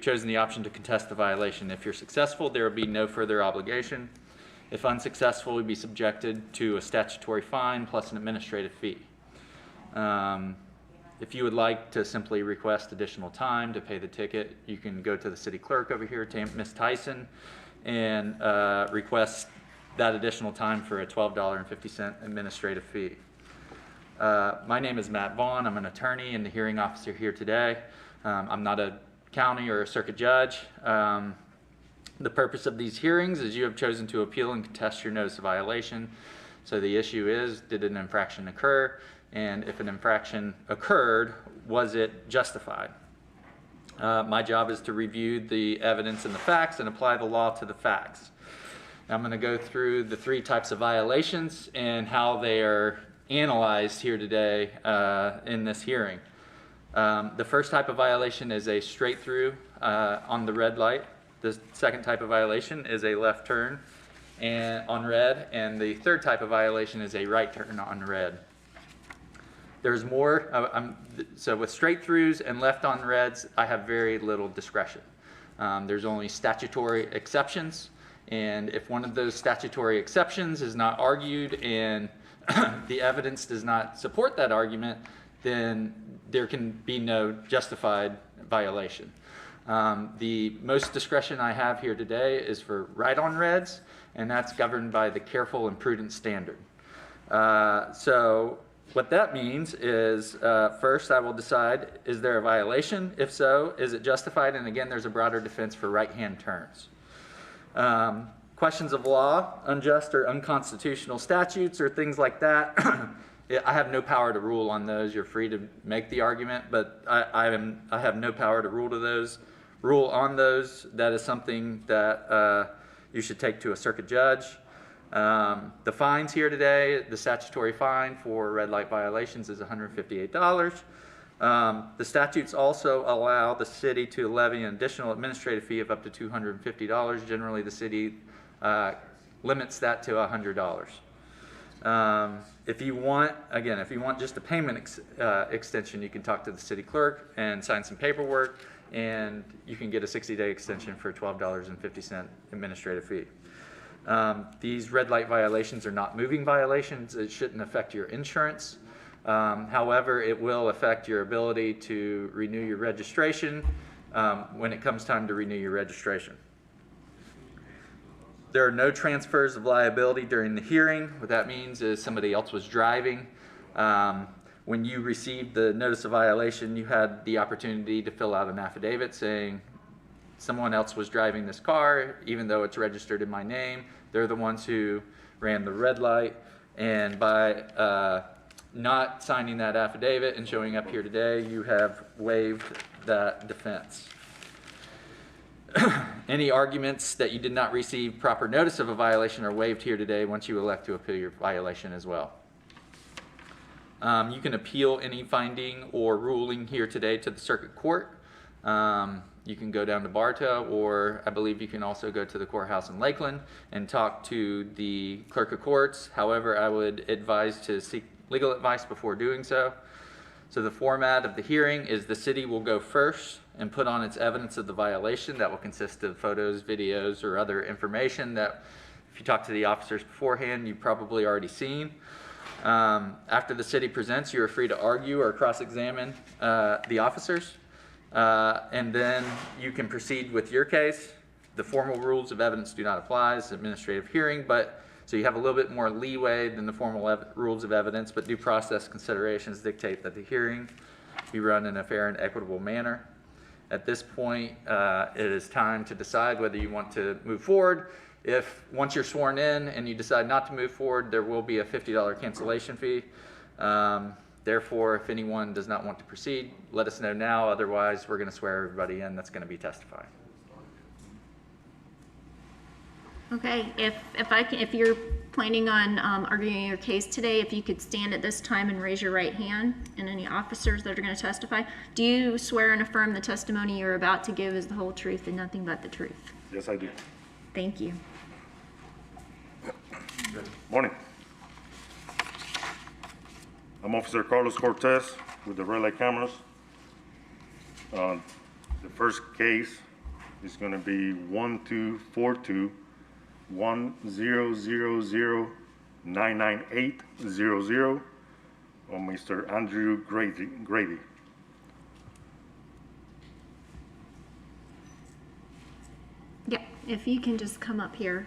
have chosen the option to contest the violation. If you're successful, there will be no further obligation. If unsuccessful, you'll be subjected to a statutory fine plus an administrative fee. If you would like to simply request additional time to pay the ticket, you can go to the city clerk over here, Ms. Tyson, and request that additional time for a $12.50 administrative fee. My name is Matt Vaughn. I'm an attorney and the hearing officer here today. I'm not a county or a circuit judge. The purpose of these hearings is you have chosen to appeal and contest your notice of violation. So the issue is, did an infraction occur? And if an infraction occurred, was it justified? My job is to review the evidence and the facts and apply the law to the facts. Now I'm going to go through the 3 types of violations and how they are analyzed here today in this hearing. The first type of violation is a straight through on the red light. The second type of violation is a left turn and on red, and the third type of violation is a right turn on red. There's more, so with straight throughs and left on reds, I have very little discretion. There's only statutory exceptions, and if one of those statutory exceptions is not argued and the evidence does not support that argument, then there can be no justified violation. The most discretion I have here today is for right on reds, and that's governed by the careful and prudent standard. So what that means is, first I will decide, is there a violation? If so, is it justified? And again, there's a broader defense for right-hand turns. Questions of law, unjust or unconstitutional statutes or things like that, I have no power to rule on those. You're free to make the argument, but I have no power to rule on those. That is something that you should take to a circuit judge. The fines here today, the statutory fine for red light violations is $158. The statutes also allow the city to levy an additional administrative fee of up to $250. Generally, the city limits that to $100. If you want just a payment extension, you can talk to the city clerk and sign some paperwork, and you can get a 60-day extension for $12.50 administrative fee. These red light violations are not moving violations. It shouldn't affect your insurance. However, it will affect your ability to renew your registration when it comes time to renew your registration. There are no transfers of liability during the hearing. What that means is somebody else was driving. When you received the notice of violation, you had the opportunity to fill out an affidavit saying someone else was driving this car, even though it's registered in my name. They're the ones who ran the red light. And by not signing that affidavit and showing up here today, you have waived that defense. Any arguments that you did not receive proper notice of a violation are waived here today once you elect to appeal your violation as well. You can appeal any finding or ruling here today to the circuit court. You can go down to Bartow, or I believe you can also go to the courthouse in Lakeland and talk to the clerk of courts. However, I would advise to seek legal advice before doing so. So the format of the hearing is the city will go first and put on its evidence of the violation. That will consist of photos, videos, or other information that if you talk to the officers beforehand, you've probably already seen. After the city presents, you are free to argue or cross-examine the officers. And then you can proceed with your case. The formal rules of evidence do not apply. It's an administrative hearing, so you have a little bit more leeway than the formal rules of evidence, but due process considerations dictate that the hearing be run in a fair and equitable manner. At this point, it is time to decide whether you want to move forward. If once you're sworn in and you decide not to move forward, there will be a $50 cancellation fee. Therefore, if anyone does not want to proceed, let us know now. Otherwise, we're going to swear everybody in that's going to be testifying. Okay, if you're planning on arguing your case today, if you could stand at this time and raise your right hand, and any officers that are going to testify. Do you swear and affirm the testimony you're about to give is the whole truth and nothing but the truth? Yes, I do. Thank you. Morning. I'm Officer Carlos Cortez with the red light cameras. The first case is gonna be 1242-1000-99800 on Mr. Andrew Grady. Yep, if you can just come up here.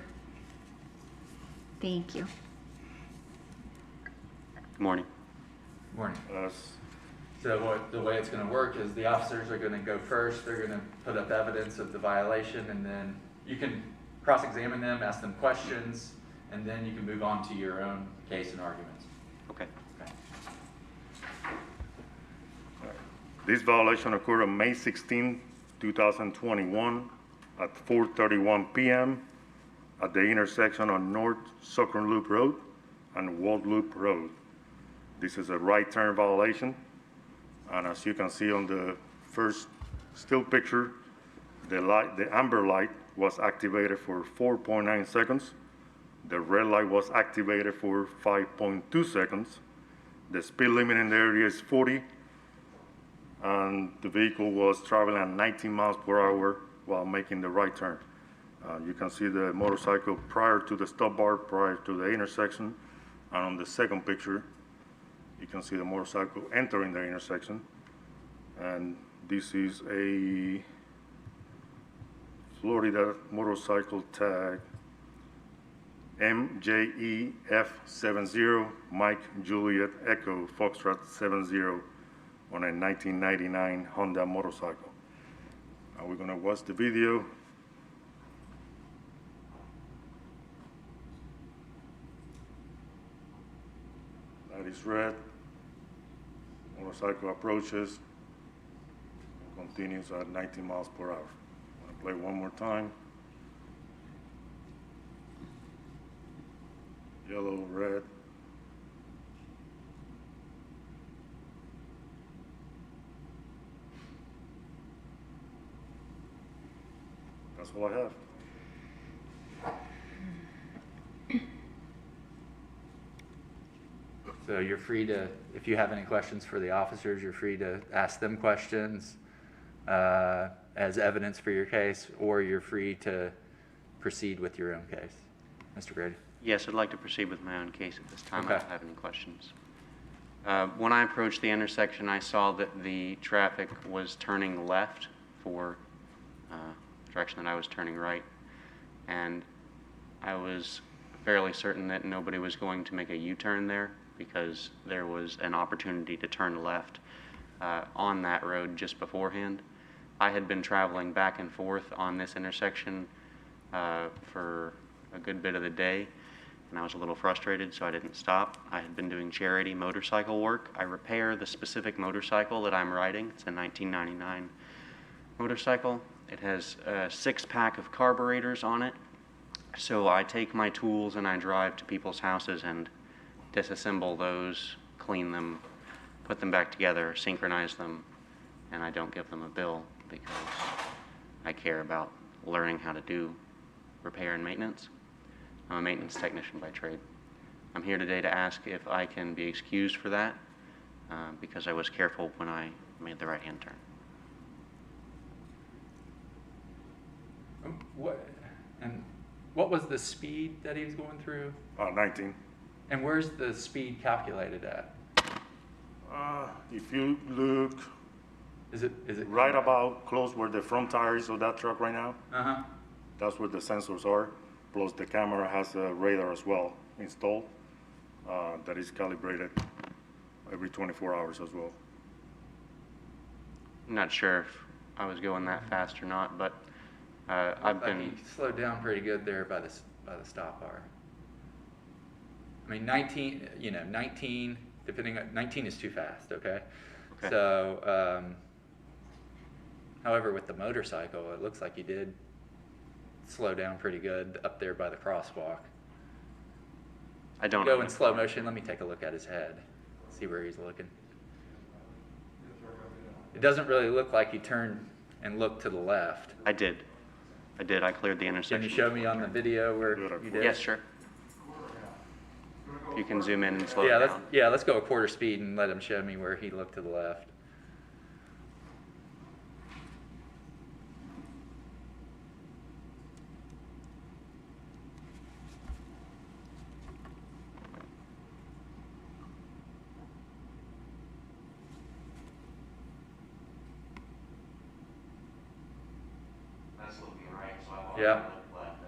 Thank you. Good morning. Morning. Uh, So the way it's gonna work is the officers are gonna go first, they're gonna put up evidence of the violation, and then you can cross-examine them, ask them questions, and then you can move on to your own case and arguments. Okay. Okay. This violation occurred on May 16, 2021 at 4:31 p.m. at the intersection on North Southern Loop Road and Wald Loop Road. This is a right turn violation, and as you can see on the first still picture, the amber light was activated for 4.9 seconds. The red light was activated for 5.2 seconds. The speed limit in the area is 40, and the vehicle was traveling at 19 miles per hour while making the right turn. You can see the motorcycle prior to the stop bar, prior to the intersection, and on the second picture, you can see the motorcycle entering the intersection. And this is a Florida motorcycle tag MJEF70 Mike Juliet Echo Foxtrot 70 on a 1999 Honda motorcycle. Now we're gonna watch the video. Light is red. Motorcycle approaches, continues at 19 miles per hour. I'm gonna play one more time. Yellow, red. That's all I have. So you're free to, if you have any questions for the officers, you're free to ask them questions as evidence for your case, or you're free to proceed with your own case. Mr. Grady? Yes, I'd like to proceed with my own case at this time. Okay. I don't have any questions. When I approached the intersection, I saw that the traffic was turning left for the direction that I was turning right, and I was fairly certain that nobody was going to make a U-turn there because there was an opportunity to turn left on that road just beforehand. I had been traveling back and forth on this intersection for a good bit of the day, and I was a little frustrated, so I didn't stop. I had been doing charity motorcycle work. I repair the specific motorcycle that I'm riding. It's a 1999 motorcycle. It has a 6-pack of carburetors on it. So I take my tools and I drive to people's houses and disassemble those, clean them, put them back together, synchronize them, and I don't give them a bill because I care about learning how to do repair and maintenance. I'm a maintenance technician by trade. I'm here today to ask if I can be excused for that because I was careful when I made the right-hand turn. What was the speed that he was going through? 19. And where's the speed calculated at? If you look Is it? right about close where the front tire is of that truck right now, Uh-huh. that's where the sensors are. Plus the camera has a radar as well installed that is calibrated every 24 hours as well. I'm not sure if I was going that fast or not, but I've Like been... he slowed down pretty good there by the stop bar. I mean, 19, 19, depending on, 19 is too fast, okay? Okay. So, however, with the motorcycle, it looks like he did slow down pretty good up there by the crosswalk. I don't Go know in slow motion, let me take a look at his head, see where he's looking. It doesn't really look like he turned and looked to the left. I did. I cleared the Can intersection. you show me on the video where you did? Yes, sure. You can zoom in and slow Yeah, it down. let's go a quarter speed and let him show me where he looked to the left. Yeah. I looked left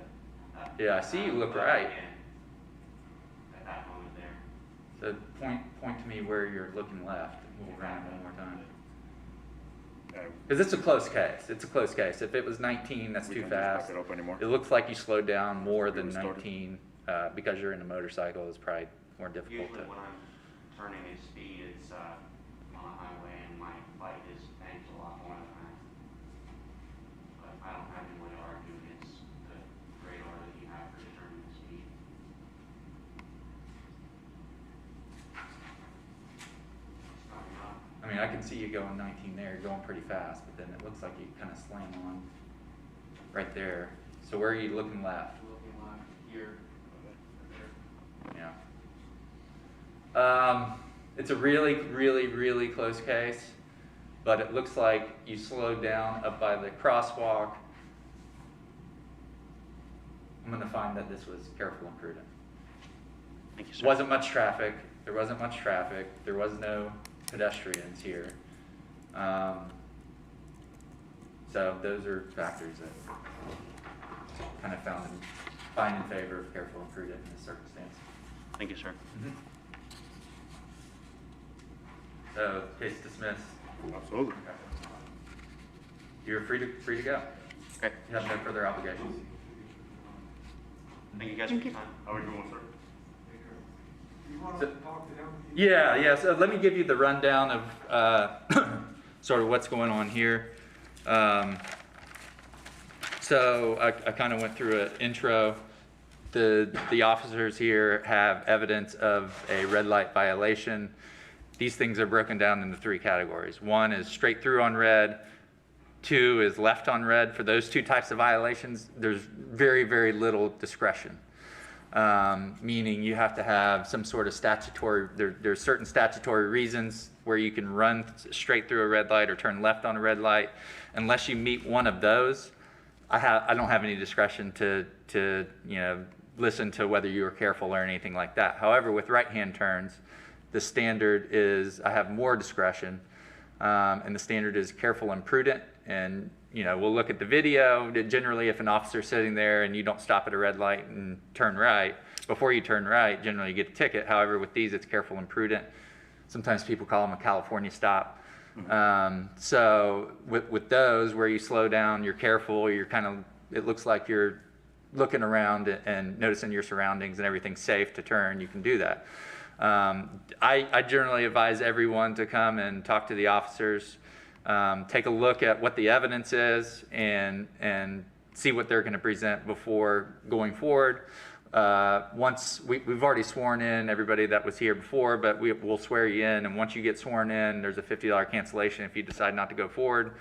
at- Yeah, I see you look but right. again, at that moment there. So point to me where you're looking left. We'll run it one more time. Because it's a close case. It's a close case. If it was 19, that's We too can just back fast. it up anymore. It looks like you slowed down more than Get it started. 19 because you're in a motorcycle. It's probably more difficult Usually to. when I'm turning at speed, it's on a highway and my bike is banked a lot more than that. But I don't have any way to argue against the radar that you have for determining the speed. It's not enough. I mean, I can see you going 19 there, going pretty fast, but then it looks like you kind of slam on right there. So where are you looking left? Looking like here, right there. Yeah. It's a really, really, really close case, but it looks like you slowed down up by the crosswalk. I'm gonna find that this was careful and prudent. Thank you, sir. Wasn't much traffic. There wasn't much traffic. There was no pedestrians here. So those are factors that kind of find in favor of careful and prudent in this circumstance. Thank you, sir. So case dismissed. Absolutely. You're free to go. Okay. You have no further obligations. Thank you guys for your time. How are you doing, sir? You want So- to talk to him? Yeah. So let me give you the rundown of sort of what's going on here. So I kind of went through an intro. The officers here have evidence of a red light violation. These things are broken down into 3 categories. 1 is straight through on red. 2 is left on red. For those 2 types of violations, there's very, very little discretion. Meaning you have to have some sort of statutory, there's certain statutory reasons where you can run straight through a red light or turn left on a red light. Unless you meet one of those, I don't have any discretion to listen to whether you are careful or anything like that. However, with right-hand turns, the standard is I have more discretion, and the standard is careful and prudent. And we'll look at the video. Generally, if an officer's sitting there and you don't stop at a red light and turn right, before you turn right, generally you get a ticket. However, with these, it's careful and prudent. Sometimes people call them a California stop. So with those, where you slow down, you're careful, it looks like you're looking around and noticing your surroundings and everything's safe to turn, you can do that. I generally advise everyone to come and talk to the officers, take a look at what the evidence is and see what they're going to present before going forward. Once we've already sworn in everybody that was here before, but we'll swear you in, and once you get sworn in, there's a $50 cancellation if you decide not to go forward.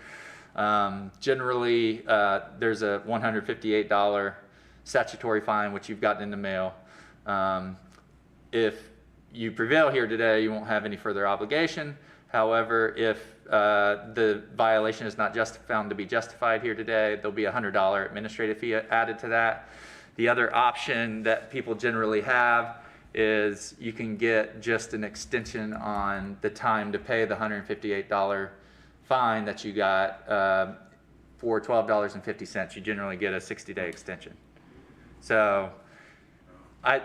Generally, there's a $158 statutory fine, which you've gotten in the mail. If you prevail here today, you won't have any further obligation. However, if the violation is not found to be justified here today, there'll be a $100 administrative fee added to that. The other option that people generally have is you can get just an extension on the time to pay the $158 fine that you got for $12.50. You generally get a 60-day extension. So I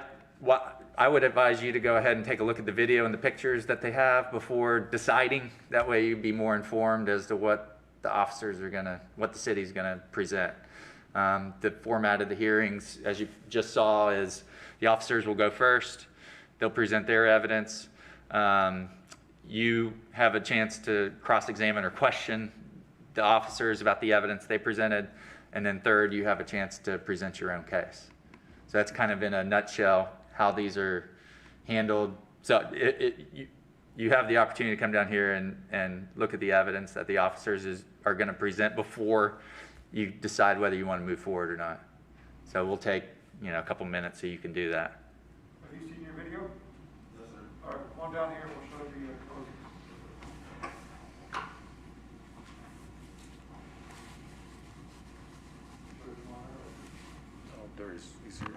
would advise you to go ahead and take a look at the video and the pictures that they have before deciding. That way you'd be more informed as to what the city's gonna present. The format of the hearings, as you just saw, is the officers will go first. They'll present their evidence. You have a chance to cross-examine or question the officers about the evidence they presented. And then third, you have a chance to present your own case. So that's kind of in a nutshell how these are handled. So you have the opportunity to come down here and look at the evidence that the officers are going to present before you decide whether you want to move forward or not. So we'll take a couple minutes so you can do that. Have you seen your video? Yes, sir. All right, come on down here, we'll show you the closing. Oh, there is. He's here.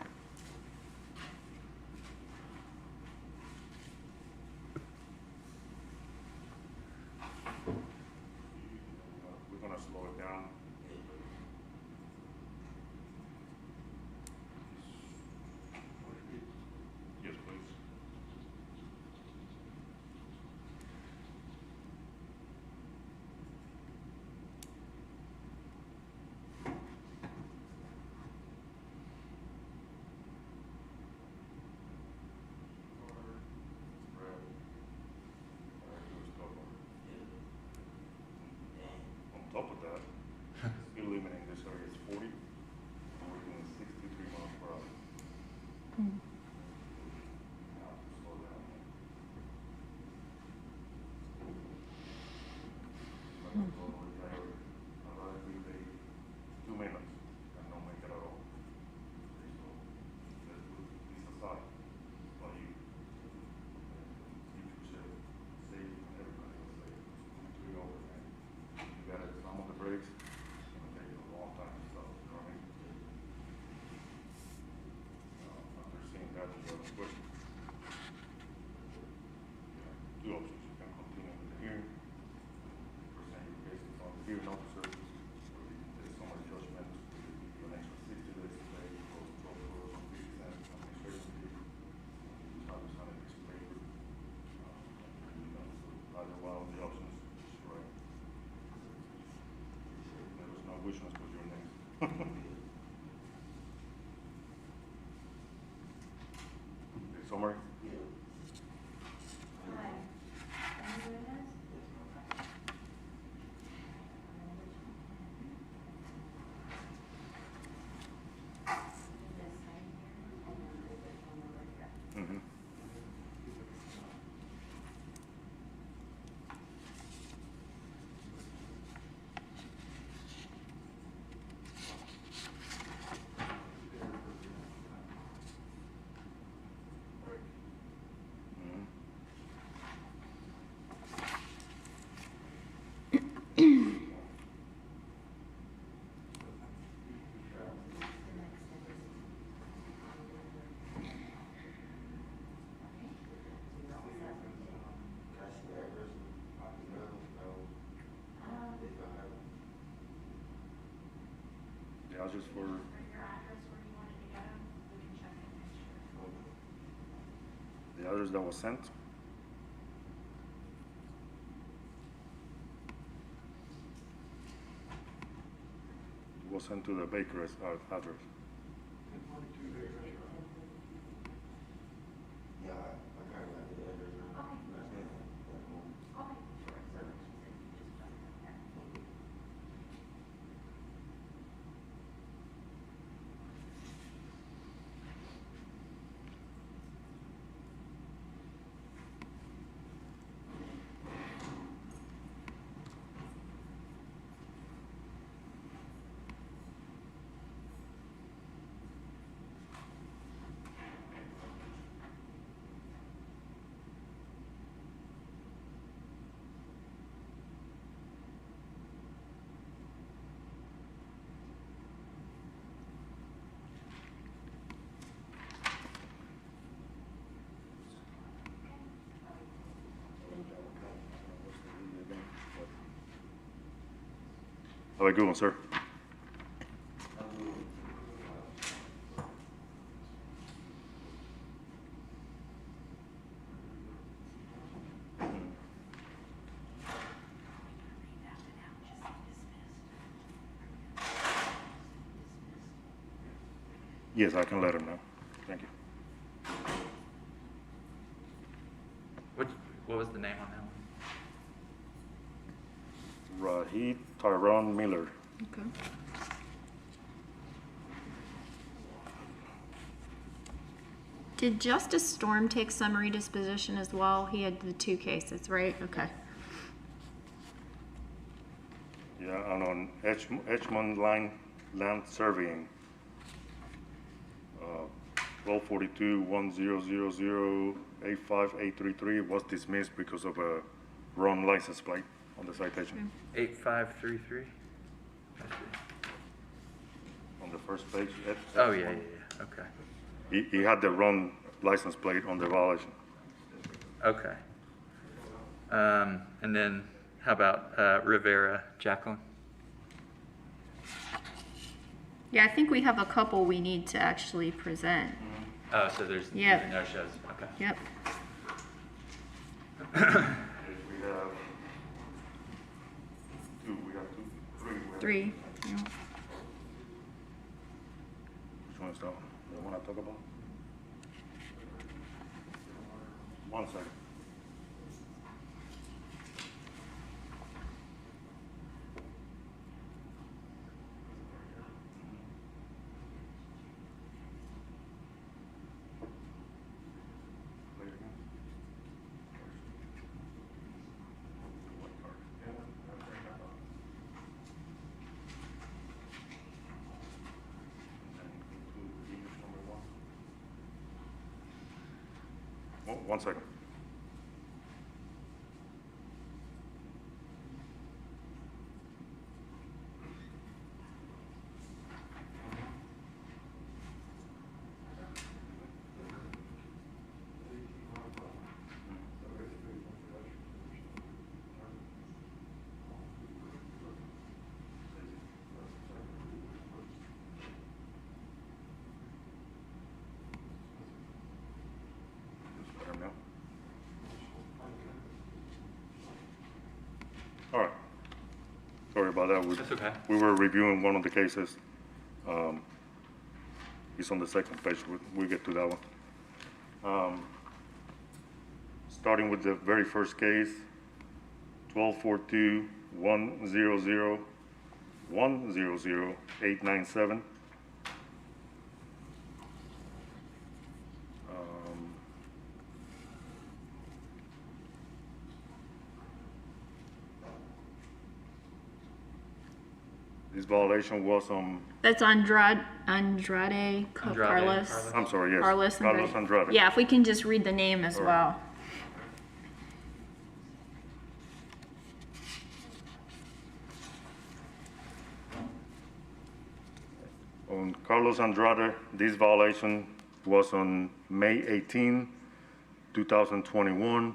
We're gonna slow it down. hearing officer, the summary judgment, the next 60 days to pay for $12.50 administration fee. I was trying to explain, either one of the options is right. There was no which ones was your name. The summary? Mm-hmm. The others for, the others that was sent. It was sent to the baker's address. Have a good one, sir. Yes, I can let him know. Thank you. What was the name on that one? Rahid Tyrone Miller. Okay. Did Justice Storm take summary disposition as well? He had the 2 cases, right? Okay. Yeah, and on Edgemont Land Surveying, 1242-1000-85833 was dismissed because of a wrong license plate on the citation. 8533? On the first page. Oh, yeah, okay. He had the wrong license plate on the violation. Okay. And then how about Rivera, Jacqueline? Yeah, I think we have a couple we need to actually present. Oh, so there's Yeah. no shows, okay. Yep. We have three. 3. Yeah. Which one is that one? The one I talk about? 1 second. One second. about that. That's okay. We were reviewing one of the cases. It's on the second page. We'll get to that one. Starting with the very first case, 1242-100-100-897. This violation was on, That's Andrade Carlos. I'm sorry, yes. Carlos Andrade. Yeah, if we can just read the name as All right. well. On Carlos Andrade, this violation was on May 18, 2021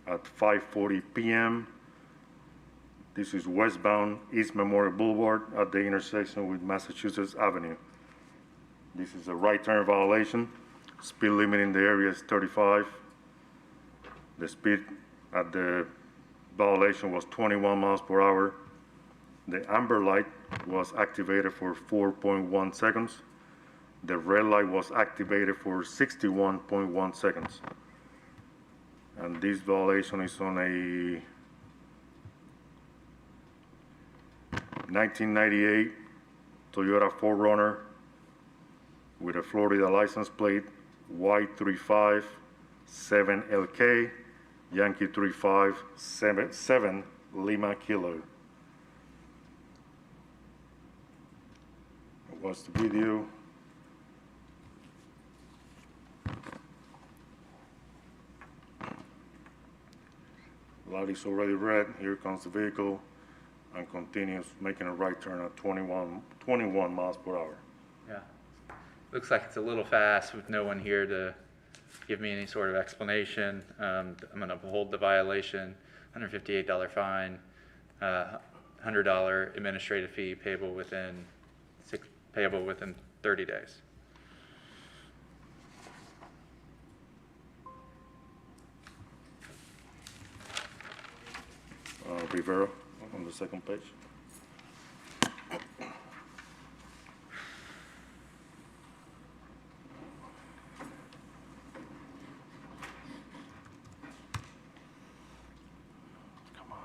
at 5:40 p.m. This is westbound East Memorial Boulevard at the intersection with Massachusetts Avenue. This is a right turn violation. Speed limit in the area is 35. The speed at the violation was 21 miles per hour. The amber light was activated for 4.1 seconds. The red light was activated for 61.1 seconds. And this violation is on a 1998 Toyota 4Runner with a Florida license plate Y357LK, Yankee 3577 Lima Kilo. What's the video? Light is already red. Here comes the vehicle and continues making a right turn at 21 miles per hour. Yeah. Looks like it's a little fast with no one here to give me any sort of explanation. I'm gonna uphold the violation, $158 fine, $100 administrative fee payable within 30 days. Rivera on the second page. Come on.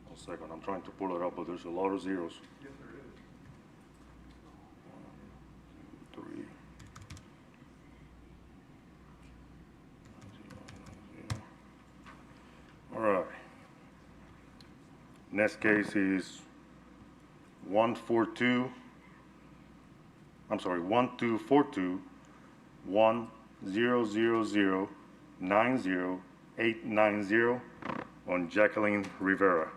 One second, I'm trying to pull it up, but there's a lot of zeros. Yes, there is. 1, 2, 3. 0, 0. All right. Next case is 1242 100090890 on Jacqueline Rivera.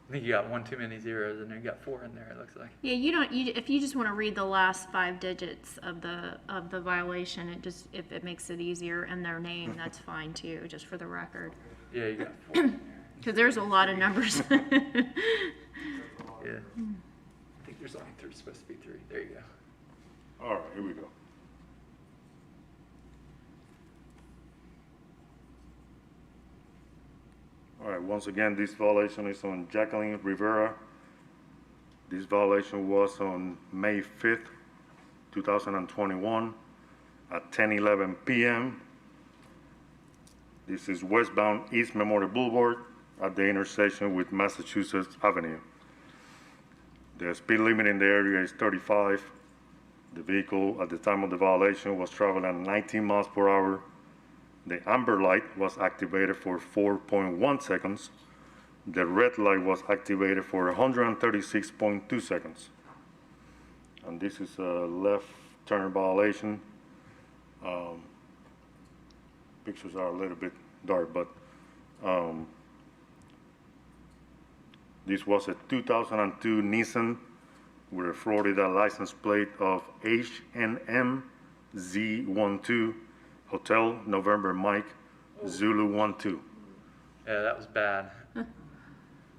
I think you got one too many zeros in there. You got 4 in there, it looks like. Yeah, if you just want to read the last 5 digits of the violation, if it makes it easier, and their name, that's fine too, just for the record. Yeah, you got 4 in there. Because there's a lot of numbers. Yeah. I think there's only supposed to be 3. There you go. All right, here we go. All right, once again, this violation is on Jacqueline Rivera. This violation was on May 5th, 2021 at 10:11 p.m. This is westbound East Memorial Boulevard at the intersection with Massachusetts Avenue. The speed limit in the area is 35. The vehicle at the time of the violation was traveling at 19 miles per hour. The amber light was activated for 4.1 seconds. The red light was activated for 136.2 seconds. And this is a left turn violation. Pictures are a little bit dark, but this was a 2002 Nissan with a Florida license plate of HNMZ12, Hotel November Mike Zulu 12. Yeah, that was bad.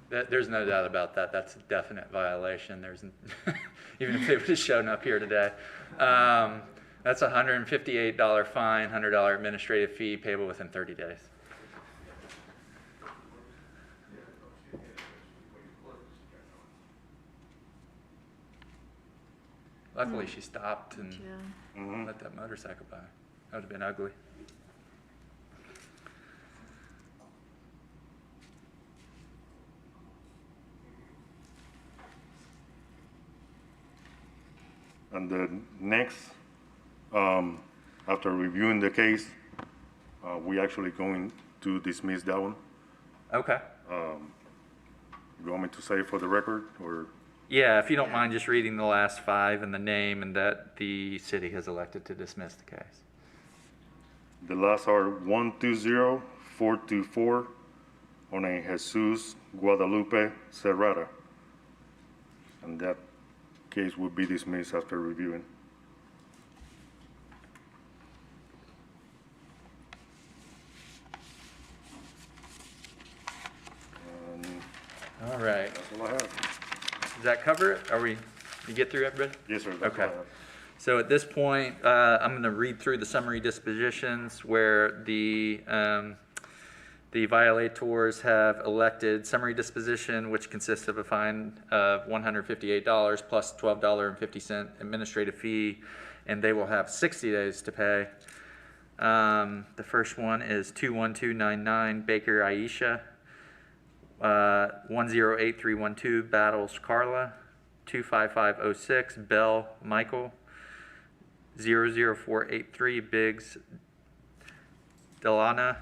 There's no doubt about that. That's a definite violation. Even if they would have shown up here today. That's a $158 fine, $100 administrative fee payable within 30 days. Luckily, she stopped and let that motorcycle by. That would have been ugly. And the next, after reviewing the case, we actually going to dismiss that one. Okay. You want me to say it for the record, or? Yeah, if you don't mind just reading the last 5 and the name, and that the city has elected to dismiss the case. The last are 120424 on a Jesus Guadalupe Serrata. And that case will be dismissed after reviewing. And All right. that's all I have. Does that cover it? You get through everybody? Yes, sir. That's all I Okay. have. So at this point, I'm going to read through the summary dispositions where the violators have elected summary disposition, which consists of a fine of $158 plus $12.50 administrative fee, and they will have 60 days to pay. The first one is 21299 Baker Aisha, 108312 Battles Carla, 25506 Bell Michael, 00483 Biggs Delana,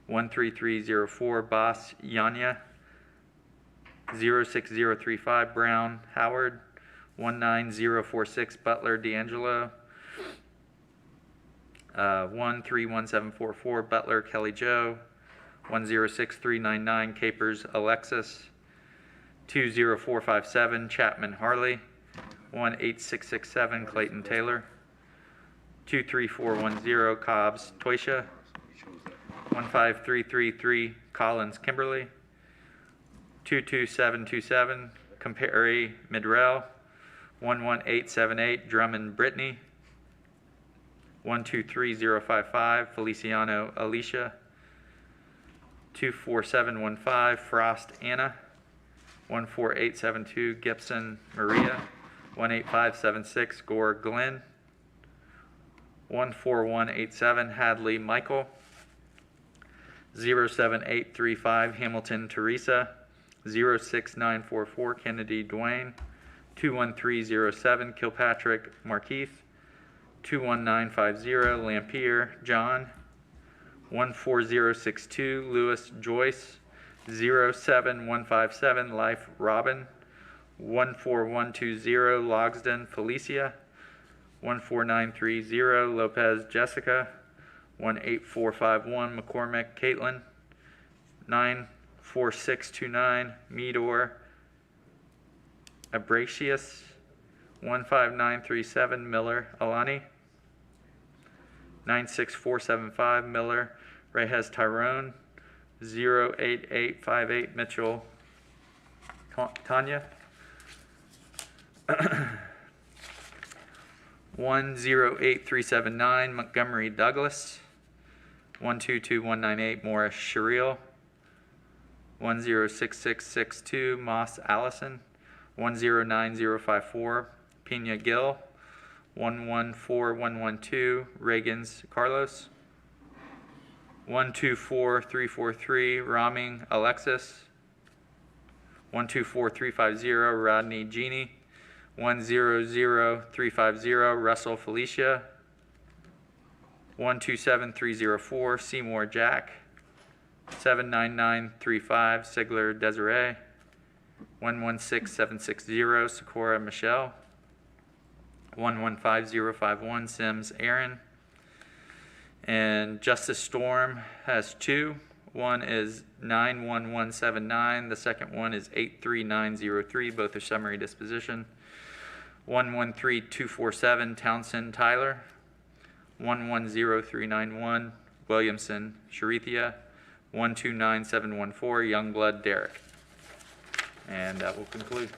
13304 Boss Yanya, 06035 Brown Howard, 19046 Butler D'Angelo, 131744 Butler Kelly Joe, 106399 Capers Alexis, 20457 Chapman Harley, 18667 Clayton Taylor, 23410 Cobbs Toysha, 15333 Collins Kimberly, 22727 Compari Midrell, 11878 Drummond Brittany, 123055 Feliciano Alicia, 24715 Frost Anna, 14872 Gibson Maria, 18576 Gore Glenn, 14187 Hadley Michael, 07835 Hamilton Teresa, 06944 Kennedy Dwayne, 21307 Kilpatrick Markeith, 21950 Lampier John, 14062 Lewis Joyce, 07157 Life Robin, 14120 Logsdon Felicia, 14930 Lopez Jessica, 18451 McCormick Caitlin, 94629 Meador Abracius, 15937 Miller Alani, 96475 Miller Reyes Tyrone, 08858 Mitchell Tanya, 108379 Montgomery Douglas, 122198 Morris Sherrill, 106662 Moss Allison, 109054 Pena Gill, 114112 Reagan's Carlos, 124343 Raming Alexis, 124350 Rodney Jeannie, 100350 Russell Felicia, 127304 Seymour Jack, 79935 Sigler Desiree, 116760 Socorro Michelle, 115051 Sims Aaron, and Justice Storm has 2. One is 91179, the second one is 83903, both are summary disposition. 113247 Townsend Tyler, 110391 Williamson Sharithia, 129714 Youngblood Derek. And that will conclude.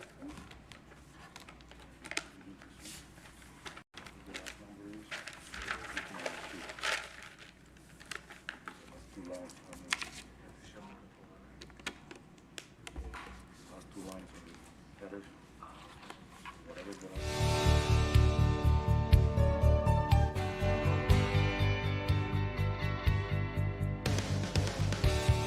Last two lines on the headers.